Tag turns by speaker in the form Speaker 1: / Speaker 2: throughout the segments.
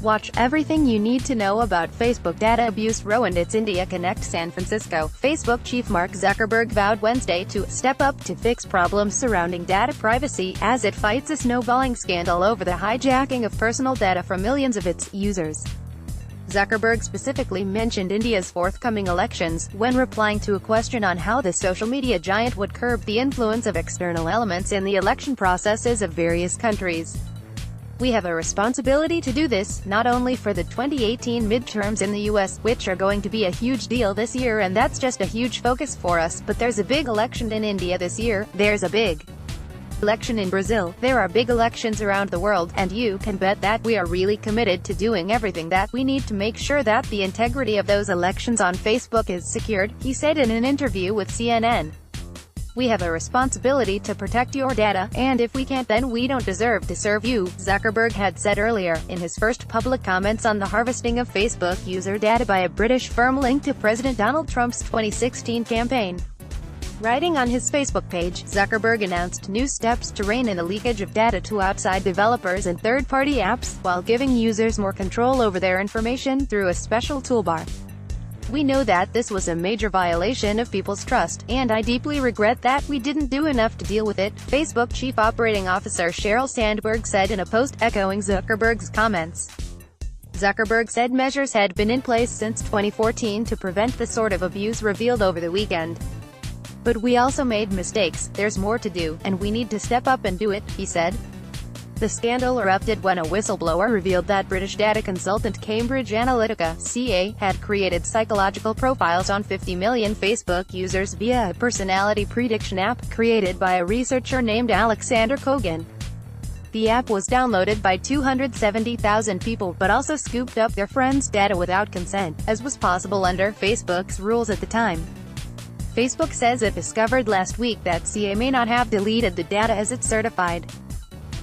Speaker 1: Watch everything you need to know about Facebook data abuse row and its India Connect San Francisco. Facebook chief Mark Zuckerberg vowed Wednesday to step up to fix problems surrounding data privacy, as it fights a snowballing scandal over the hijacking of personal data from millions of its users. Zuckerberg specifically mentioned India's forthcoming elections, when replying to a question on how the social media giant would curb the influence of external elements in the election processes of various countries. "We have a responsibility to do this, not only for the 2018 midterms in the US, which are going to be a huge deal this year, and that's just a huge focus for us, but there's a big election in India this year, there's a big election in Brazil, there are big elections around the world, and you can bet that we are really committed to doing everything that we need to make sure that the integrity of those elections on Facebook is secured," he said in an interview with CNN. "We have a responsibility to protect your data, and if we can't, then we don't deserve to serve you," Zuckerberg had said earlier, in his first public comments on the harvesting of Facebook user data by a British firm linked to President Donald Trump's 2016 campaign. Writing on his Facebook page, Zuckerberg announced new steps to rein in the leakage of data to outside developers and third-party apps, while giving users more control over their information through a special toolbar. "We know that this was a major violation of people's trust, and I deeply regret that we didn't do enough to deal with it," Facebook Chief Operating Officer Sheryl Sandberg said in a post echoing Zuckerberg's comments. Zuckerberg said measures had been in place since 2014 to prevent the sort of abuse revealed over the weekend. "But we also made mistakes, there's more to do, and we need to step up and do it," he said. The scandal erupted when a whistleblower revealed that British data consultant Cambridge Analytica (CA) had created psychological profiles on 50 million Facebook users via a personality prediction app, created by a researcher named Alexander Kogan. The app was downloaded by 270,000 people, but also scooped up their friends' data without consent, as was possible under Facebook's rules at the time. Facebook says it discovered last week that CA may not have deleted the data as it certified.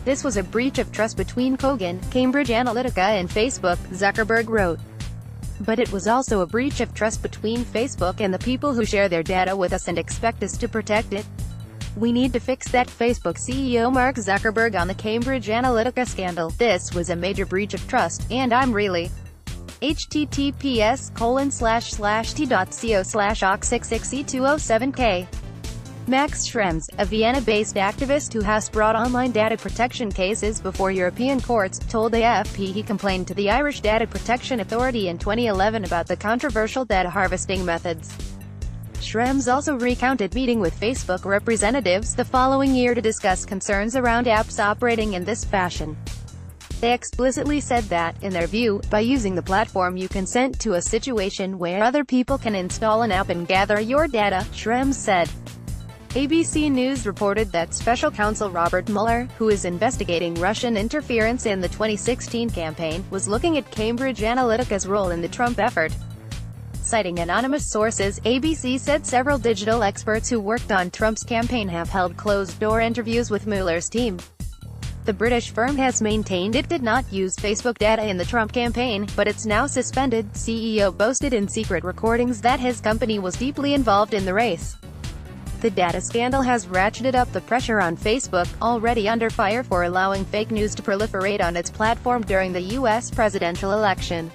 Speaker 1: "This was a breach of trust between Kogan, Cambridge Analytica and Facebook," Zuckerberg wrote. "But it was also a breach of trust between Facebook and the people who share their data with us and expect us to protect it. We need to fix that." Facebook CEO Mark Zuckerberg on the Cambridge Analytica scandal. "This was a major breach of trust, and I'm really https://t.co/ox66e207k. Max Schrems, a Vienna-based activist who has brought online data protection cases before European courts, told AFP he complained to the Irish Data Protection Authority in 2011 about the controversial data harvesting methods. Schrems also recounted meeting with Facebook representatives the following year to discuss concerns around apps operating in this fashion. They explicitly said that, in their view, by using the platform you consent to a situation where other people can install an app and gather your data, Schrems said. ABC News reported that Special Counsel Robert Mueller, who is investigating Russian interference in the 2016 campaign, was looking at Cambridge Analytica's role in the Trump effort. Citing anonymous sources, ABC said several digital experts who worked on Trump's campaign have held closed-door interviews with Mueller's team. The British firm has maintained it did not use Facebook data in the Trump campaign, but it's now suspended. CEO boasted in secret recordings that his company was deeply involved in the race. The data scandal has ratcheted up the pressure on Facebook, already under fire for allowing fake news to proliferate on its platform during the U.S. presidential election.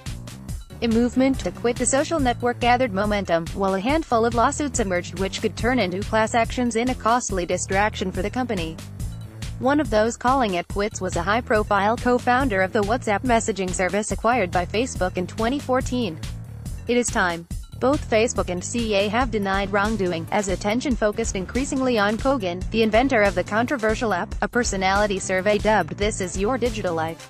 Speaker 1: A movement to quit the social network gathered momentum, while a handful of lawsuits emerged which could turn into class actions in a costly distraction for the company. One of those calling it quits was a high-profile co-founder of the WhatsApp messaging service acquired by Facebook in 2014. It is time. Both Facebook and CA have denied wrongdoing, as attention focused increasingly on Kogan, the inventor of the controversial app. A personality survey dubbed "This Is Your Digital Life."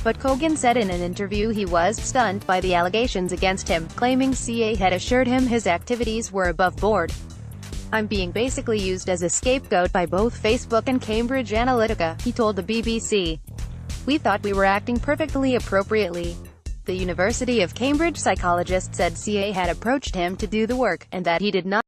Speaker 1: But Kogan said in an interview he was stunned by the allegations against him, claiming CA had assured him his activities were above board. "I'm being basically used as a scapegoat by both Facebook and Cambridge Analytica," he told the BBC. "We thought we were acting perfectly appropriately." The University of Cambridge psychologist said CA had approached him to do the work, and that he did not